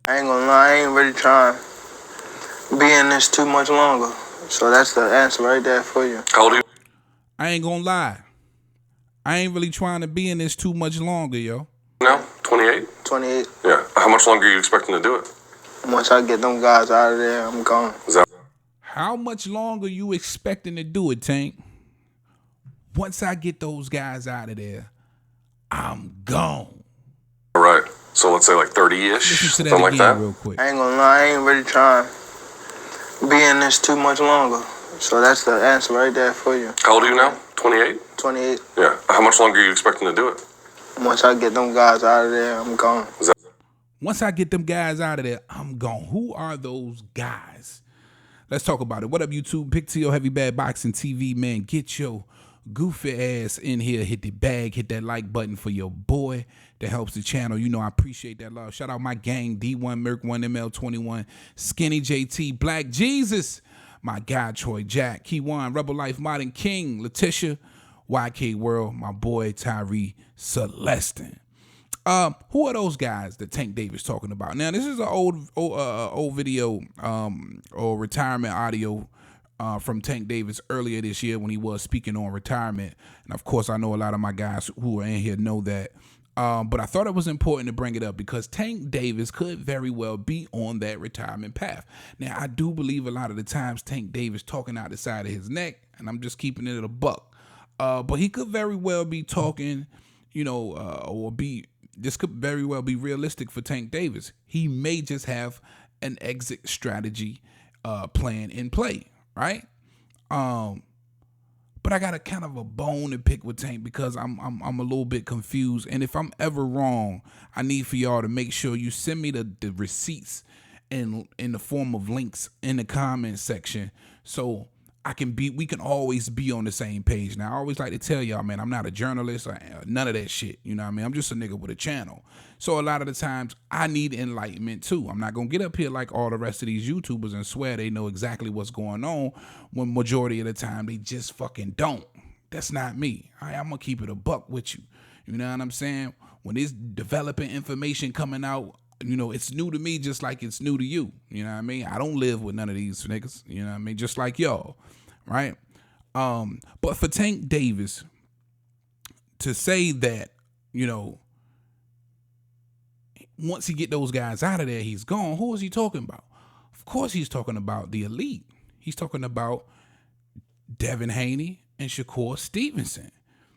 I ain't gonna lie, I ain't really trying to be in this too much longer. So that's the answer right there for you. How old are you? I ain't gonna lie. I ain't really trying to be in this too much longer, yo. Now? 28? 28. Yeah. How much longer are you expecting to do it? Once I get them guys out of there, I'm gone. Is that How much longer you expecting to do it, Tank? Once I get those guys out of there, I'm gone. all right? So let's say like 30-ish, Listen to something that like again that. real quick. I ain't gonna lie, I ain't really trying to be in this too much longer. So that's the answer right there for you. How old are you now? 28? 28. Yeah. How much longer are you expecting to do it? Once I get them guys out of there, I'm gone. Once I get them guys out of there, I'm gone. Who are those guys? Let's talk about it. What up, YouTube? Pick to your Heavy Bad Boxing TV, man. Get your goofy ass in here. Hit the bag. Hit that like button for your boy. That helps the channel. You know I appreciate that love. Shout out my gang, D1, Merc 1, ML21, Skinny JT, Black Jesus, my guy, Troy Jack, Key1, Rebel Life, Modern King, Letitia, YK World, my boy, Tyree Celestin. Who are those guys that Tank Davis talking about? Now, this is an old video or retirement audio from Tank Davis earlier this year when he was speaking on retirement. And of course, I know a lot of my guys who are in here know that. But I thought it was important to bring it up because Tank Davis could very well be on that retirement path. Now, I do believe a lot of the times Tank Davis talking out the side of his neck, and I'm just keeping it at a buck. But he could very well be talking, or be. This could very well be realistic for Tank Davis. He may just have an exit strategy plan in play, right? But I got a kind of a bone to pick with Tank because I'm a little bit confused. And if I'm ever wrong, I need for y'all to make sure you send me the receipts in the form of links in the comment section so we can always be on the same page. Now, I always like to tell y'all, man, I'm not a journalist or none of that shit. You know what I mean? I'm just a nigga with a channel. So a lot of the times I need enlightenment too. I'm not going to get up here like all the rest of these YouTubers and swear they know exactly what's going on when majority of the time they just fucking don't. That's not me. I'm going to keep it a buck with you. You know what I'm saying? When it's developing information coming out, it's new to me just like it's new to you. You know what I mean? I don't live with none of these niggas. You know what I mean? Just like y'all. Right? But for Tank Davis to say that, once he get those guys out of there, he's gone. Who is he talking about? Of course he's talking about the elite. He's talking about Devin Haney and Shakur Stevenson,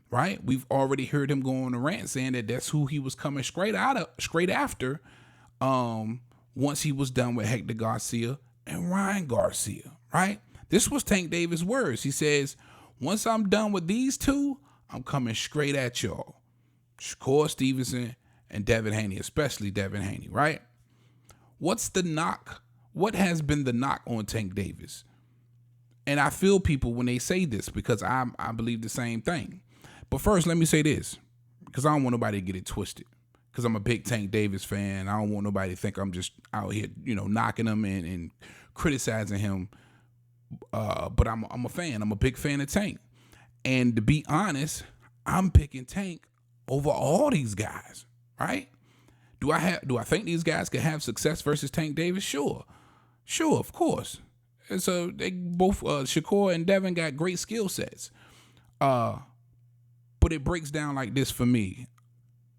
right? We've already heard him go on a rant saying that that's who he was coming straight after once he was done with Hector Garcia and Ryan Garcia, right? This was Tank Davis' words. He says, once I'm done with these two, I'm coming straight at y'all. Shakur Stevenson and Devin Haney, especially Devin Haney, right? What's the knock? What has been the knock on Tank Davis? And I feel people when they say this because I believe the same thing. But first, let me say this because I don't want nobody to get it twisted because I'm a big Tank Davis fan. I don't want nobody to think I'm just out here, knocking him and criticizing him. But I'm a fan. I'm a big fan of Tank. And to be honest, I'm picking Tank over all these guys, right? Do I think these guys could have success versus Tank Davis? Sure, of course. And so they both Shakur and Devin got great skill sets. But it breaks down like this for me.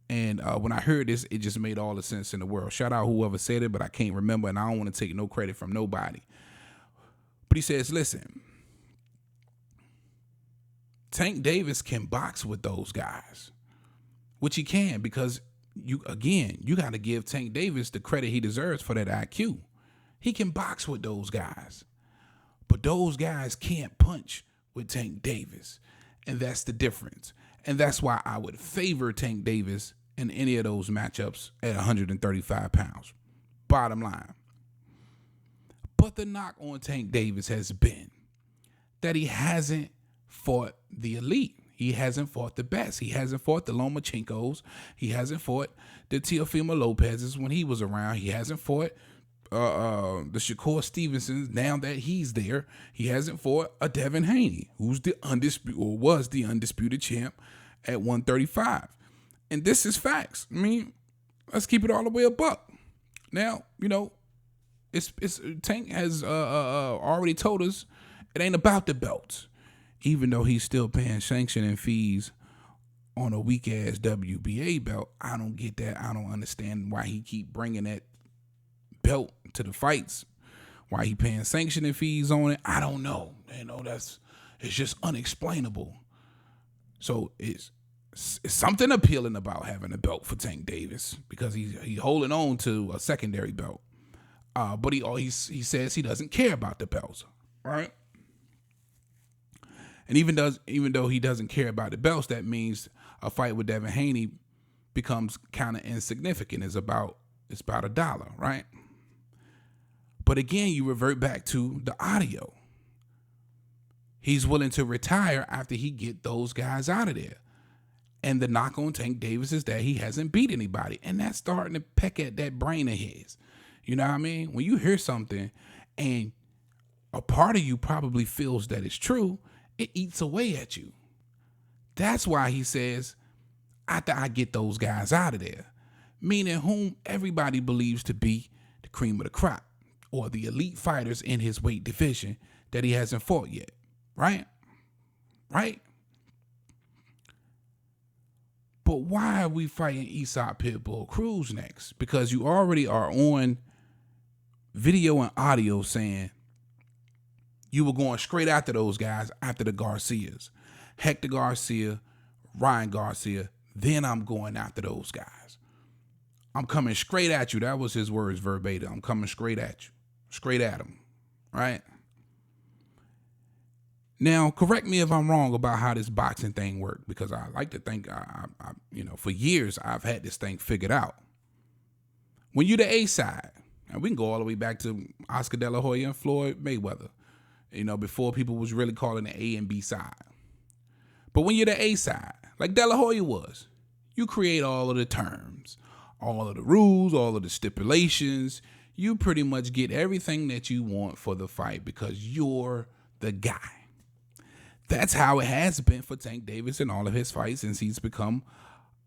And when I heard this, it just made all the sense in the world. Shout out whoever said it, but I can't remember, and I don't want to take no credit from nobody. But he says, listen, Tank Davis can box with those guys, which he can because, you got to give Tank Davis the credit he deserves for that IQ. He can box with those guys, but those guys can't punch with Tank Davis, and that's the difference. And that's why I would favor Tank Davis in any of those matchups at 135 pounds. Bottom line. But the knock on Tank Davis has been that he hasn't fought the elite. He hasn't fought the best. He hasn't fought the Lomachenkos. He hasn't fought the Teofimo Lopez's when he was around. He hasn't fought the Shakur Stevensons now that he's there. He hasn't fought a Devin Haney, who's was the undisputed champ at 135. And this is facts. I mean, let's keep it all the way a buck. Now, it's Tank has already told us it ain't about the belts, even though he's still paying sanctioning fees on a weak ass WBA belt. I don't get that. I don't understand why he keep bringing that belt to the fights. Why he paying sanctioning fees on it? I don't know. It's just unexplainable. So it's something appealing about having a belt for Tank Davis because he's holding on to a secondary belt. But he says he doesn't care about the belts, right? And even though he doesn't care about the belts, that means a fight with Devin Haney becomes kind of insignificant. It's about $1, right? But again, you revert back to the audio. He's willing to retire after he get those guys out of there. And the knock on Tank Davis is that he hasn't beat anybody. And that's starting to peck at that brain of his. You know what I mean? When you hear something and a part of you probably feels that it's true, it eats away at you. That's why he says, after I get those guys out of there, meaning whom everybody believes to be the cream of the crop or the elite fighters in his weight division that he hasn't fought yet. Right? But why are we fighting Eastside Pitbull Cruz next? Because you already are on video and audio saying you were going straight after those guys, after the Garcias. Hector Garcia, Ryan Garcia, then I'm going after those guys. I'm coming straight at you. That was his words verbatim. I'm coming straight at you. Straight at him. Right? Now, correct me if I'm wrong about how this boxing thing worked, because I like to think, for years I've had this thing figured out. When you're the A side, and we can go all the way back to Oscar De La Hoya and Floyd Mayweather, before people was really calling the A and B side. But when you're the A side, like De La Hoya was, you create all of the terms, all of the rules, all of the stipulations. You pretty much get everything that you want for the fight because you're the guy. That's how it has been for Tank Davis in all of his fights since he's become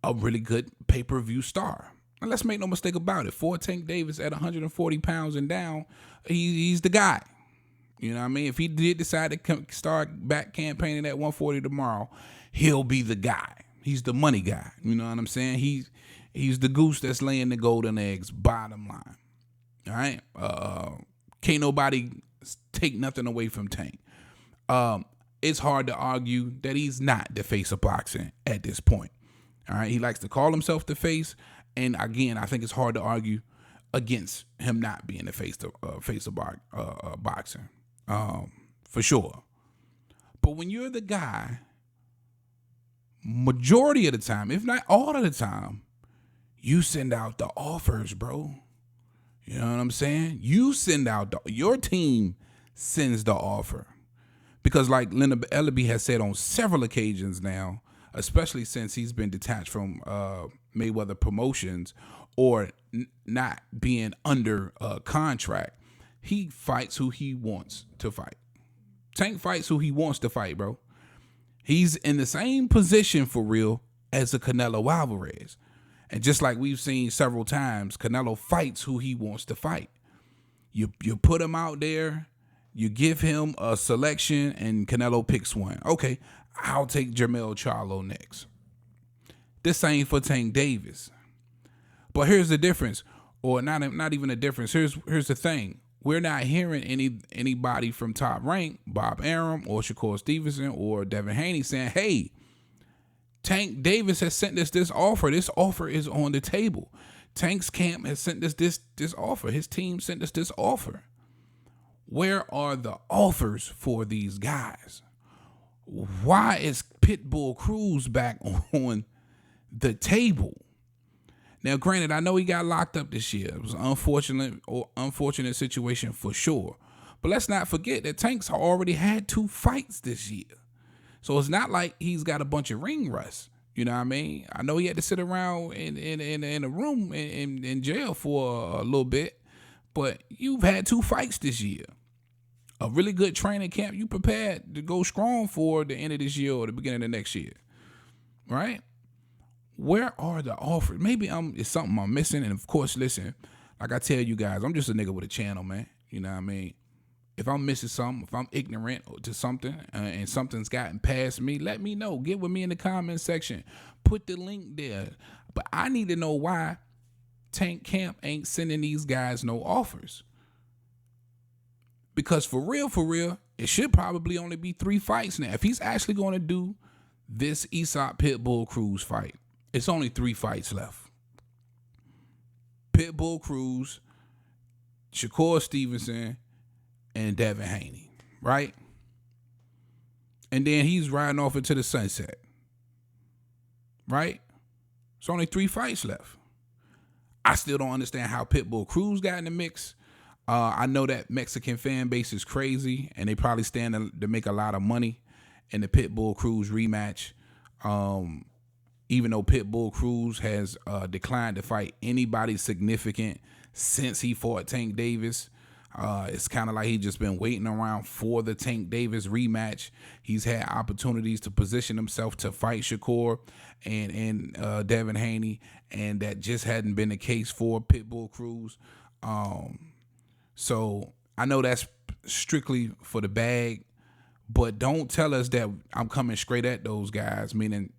a really good pay-per-view star. And let's make no mistake about it. For Tank Davis at 140 pounds and down, he's the guy. You know what I mean? If he did decide to start back campaigning at 140 tomorrow, he'll be the guy. He's the money guy. You know what I'm saying? He's the goose that's laying the golden eggs, bottom line. All right? Can't nobody take nothing away from Tank. It's hard to argue that he's not the face of boxing at this point. All right, he likes to call himself the face, and again, I think it's hard to argue against him not being the face of boxing, for sure. But when you're the guy, majority of the time, if not all of the time, you send out the offers, bro. You know what I'm saying? You send out your team sends the offer. Because like Leonard Ellaby has said on several occasions now, especially since he's been detached from Mayweather Promotions or not being under contract, he fights who he wants to fight. Tank fights who he wants to fight, bro. He's in the same position for real as a Canelo Alvarez. And just like we've seen several times, Canelo fights who he wants to fight. You put him out there, you give him a selection, and Canelo picks one. Okay, I'll take Jermell Charlo next. This ain't for Tank Davis. But here's the difference, or not even a difference. Here's the thing. We're not hearing anybody from Top Rank, Bob Arum or Shakur Stevenson or Devin Haney saying, hey, Tank Davis has sent us this offer. This offer is on the table. Tank's camp has sent us this offer. His team sent us this offer. Where are the offers for these guys? Why is Pitbull Cruz back on the table? Now, granted, I know he got locked up this year. It was an unfortunate situation for sure. But let's not forget that Tank's already had 2 fights this year. So it's not like he's got a bunch of ring rust. You know what I mean? I know he had to sit around in a room in jail for a little bit. But you've had 2 fights this year. A really good training camp. You prepared to go strong for the end of this year or the beginning of next year. Right? Where are the offers? Maybe it's something I'm missing. And of course, listen, like I tell you guys, I'm just a nigga with a channel, man. You know what I mean? If I'm missing something, if I'm ignorant to something and something's gotten past me, let me know. Get with me in the comment section. Put the link there. But I need to know why Tank Camp ain't sending these guys no offers. Because for real, it should probably only be 3 fights now. If he's actually going to do this Aesop Pitbull Cruz fight, it's only 3 fights left. Pitbull Cruz, Shakur Stevenson, and Devin Haney, right? And then he's riding off into the sunset, right? It's only 3 fights left. I still don't understand how Pitbull Cruz got in the mix. I know that Mexican fan base is crazy, and they probably stand to make a lot of money in the Pitbull Cruz rematch. Even though Pitbull Cruz has declined to fight anybody significant since he fought Tank Davis. It's kind of like he's just been waiting around for the Tank Davis rematch. He's had opportunities to position himself to fight Shakur and Devin Haney, and that just hadn't been the case for Pitbull Cruz. So I know that's strictly for the bag, but don't tell us that I'm coming straight at those guys, meaning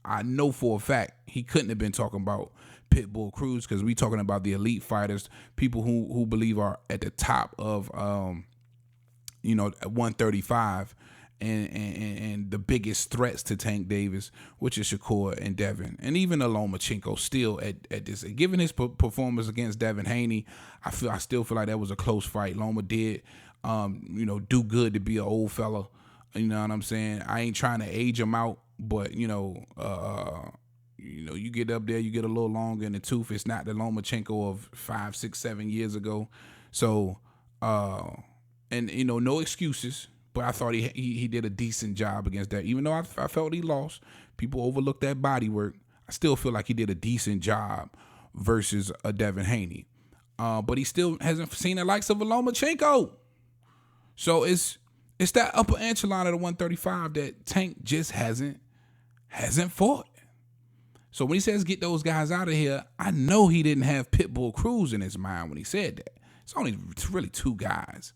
I know for a fact he couldn't have been talking about Pitbull Cruz, because we talking about the elite fighters, people who believe are at the top of 135 and the biggest threats to Tank Davis, which is Shakur and Devin, and even Lomachenko still at this. Given his performance against Devin Haney, I still feel like that was a close fight. Loma did do good to be an old fella. You know what I'm saying? I ain't trying to age him out, but you get up there, you get a little longer in the tooth. It's not the Lomachenko of 5, 6, 7 years ago. So, no excuses, but I thought he did a decent job against that. Even though I felt he lost, people overlooked that body work. I still feel like he did a decent job versus a Devin Haney. But he still hasn't seen the likes of a Lomachenko. So it's that upper echelon of the 135 that Tank just hasn't fought. So when he says get those guys out of here, I know he didn't have Pitbull Cruz in his mind when he said that. It's only really 2 guys.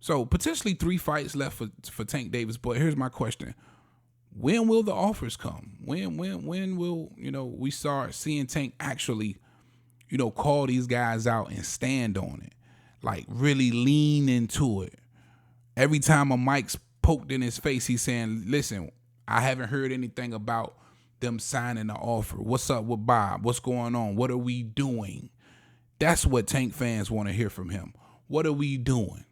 So potentially 3 fights left for Tank Davis. But here's my question. When will the offers come? When will, we start seeing Tank actually, call these guys out and stand on it? Like really lean into it. Every time a mic's poked in his face, he's saying, listen, I haven't heard anything about them signing the offer. What's up with Bob? What's going on? What are we doing? That's what Tank fans want to hear from him. What are we doing?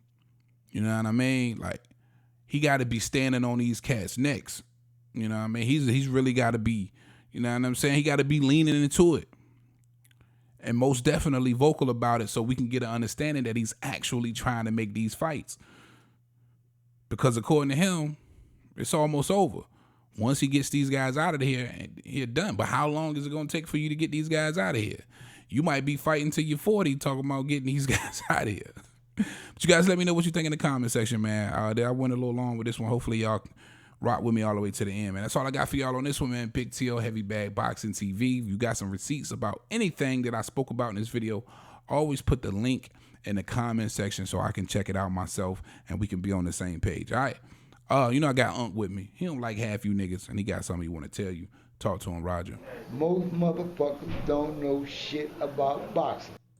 You know what I mean? Like, he got to be standing on these cats' necks. You know what I mean? He's really got to be, you know what I'm saying? He got to be leaning into it. And most definitely vocal about it so we can get an understanding that he's actually trying to make these fights. Because according to him, it's almost over. Once he gets these guys out of here, you're done. But how long is it going to take for you to get these guys out of here? You might be fighting till you're 40 talking about getting these guys out of here. But you guys let me know what you think in the comment section, man. I went a little long with this one. Hopefully y'all rock with me all the way to the end, man. That's all I got for y'all on this one, man. Big TL Heavy Bag Boxing TV. If you got some receipts about anything that I spoke about in this video, always put the link in the comment section so I can check it out myself and we can be on the same page, all right? I got Unc with me. He don't like half you niggas, and he got something he want to tell you. Talk to him, Roger. Most motherfuckers don't know shit about boxing.